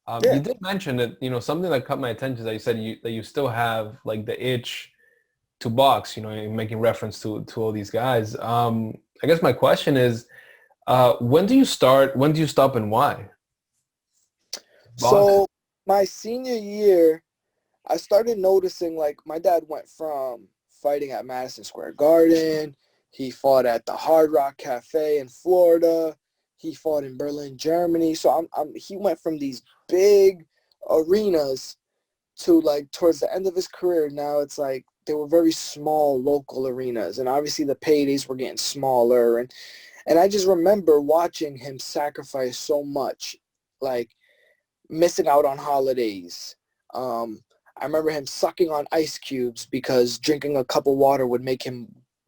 You Yeah. did mention that, something that caught my attention is that you said that you still have like the itch to box, and making reference to all these guys. I guess my question is, when do you start? When do you stop, and why box? So my senior year, I started noticing like my dad went from fighting at Madison Square Garden. He fought at the Hard Rock Cafe in Florida. He fought in Berlin, Germany. So he went from these big arenas to like towards the end of his career. Now it's like they were very small local arenas, and obviously the paydays were getting smaller. And I just remember watching him sacrifice so much, like missing out on holidays. Um, I remember him sucking on ice cubes because drinking a cup of water would make him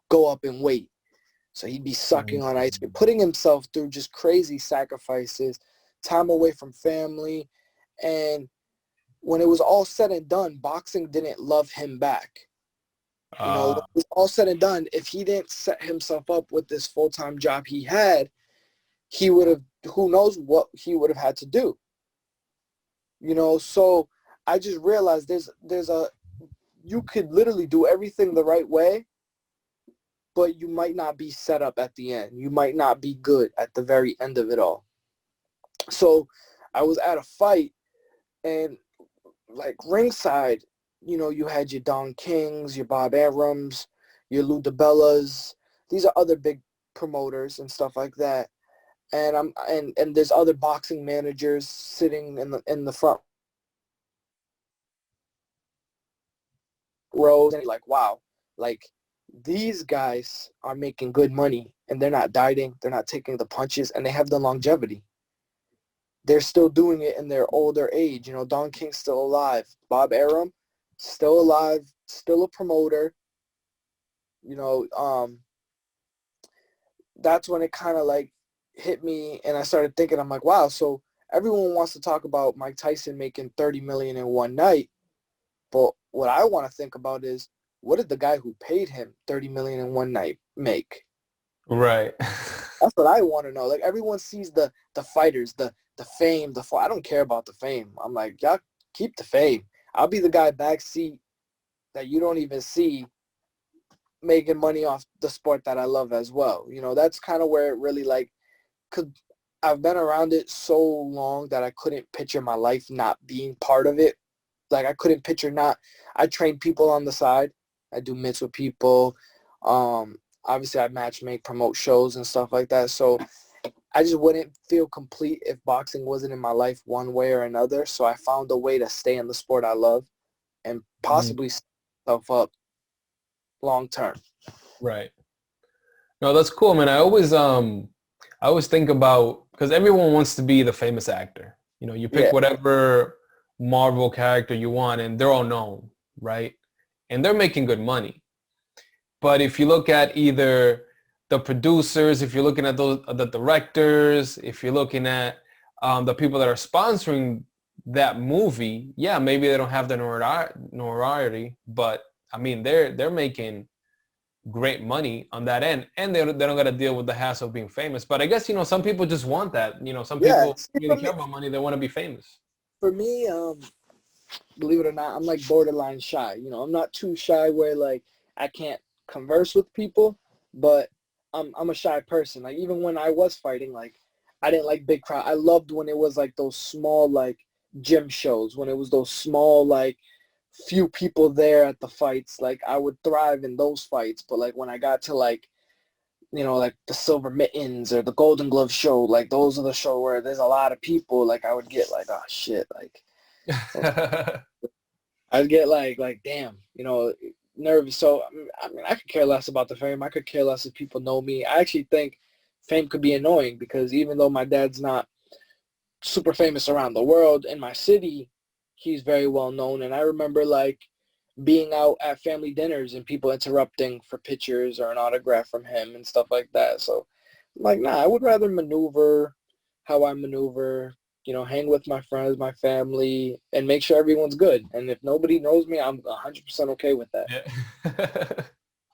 go up in weight. So he'd be sucking on ice cream, putting himself through just crazy sacrifices, time away from family. And when it was all said and done, boxing didn't love him back. When Uh, it was all said and done, if he didn't set himself up with this full-time job he had, he would have, who knows what he would have had to do. So I just realized you could literally do everything the right way, but you might not be set up at the end. You might not be good at the very end of it all. So I was at a fight, and like ringside, you had your Don Kings, your Bob Arams, your Lou DiBellas. These are other big promoters and stuff like that. And there's other boxing managers sitting in the front rows, and you're like, wow, like these guys are making good money, and they're not dieting, they're not taking the punches, and they have the longevity. They're still doing it in their older age. Don King's still alive. Bob Arum, still alive, still a promoter. You know, um, that's when it kind of like hit me, and I started thinking, I'm like, wow, so everyone wants to talk about Mike Tyson making 30 million in one night, but what I want to think about is, what did the guy who paid him 30 million in one night make? right. That's what I want to know. Like everyone sees the fighters, the fame, I don't care about the fame. I'm like, y'all keep the fame. I'll be the guy backseat that you don't even see making money off the sport that I love as well. That's kind of where it really like could I've been around it so long that I couldn't picture my life not being part of it. Like I couldn't picture not I train people on the side. I do mitts with people. Obviously I match make, promote shows and stuff like that. So I just wouldn't feel complete if boxing wasn't in my life one way or another. So I found a way to stay in the sport I love and Mhm. possibly set myself up long term. Right. No, that's cool, man. I always think about, because everyone wants to be the famous actor. You pick Yeah. whatever Marvel character you want, and they're all known, right? And they're making good money. But if you look at either the producers, if you're looking at the directors, if you're looking at the people that are sponsoring that movie, yeah, maybe they don't have the notoriety, but I mean, they're making great money on that end, and they don't got to deal with the hassle of being famous. But I guess some people just want that. Some Yeah. people See, really care about money. They want to be famous. for me, believe it or not, I'm like borderline shy. I'm not too shy where like I can't converse with people, but I'm a shy person. Like even when I was fighting, like I didn't like big crowd. I loved when it was like those small like gym shows, when it was those small like few people there at the fights. Like I would thrive in those fights. But like when I got to like like the Silver Mittens or the Golden Glove show, like those are the show where there's a lot of people. Like I would get like, oh shit, like I'd get like damn, nervous. So I mean, I could care less about the fame. I could care less if people know me. I actually think fame could be annoying because even though my dad's not super famous around the world, in my city, he's very well known. And I remember like being out at family dinners and people interrupting for pictures or an autograph from him and stuff like that. So I'm like, nah, I would rather maneuver how I maneuver, hang with my friends, my family, and make sure everyone's good. And if nobody knows me, I'm 100% okay with that. Yeah.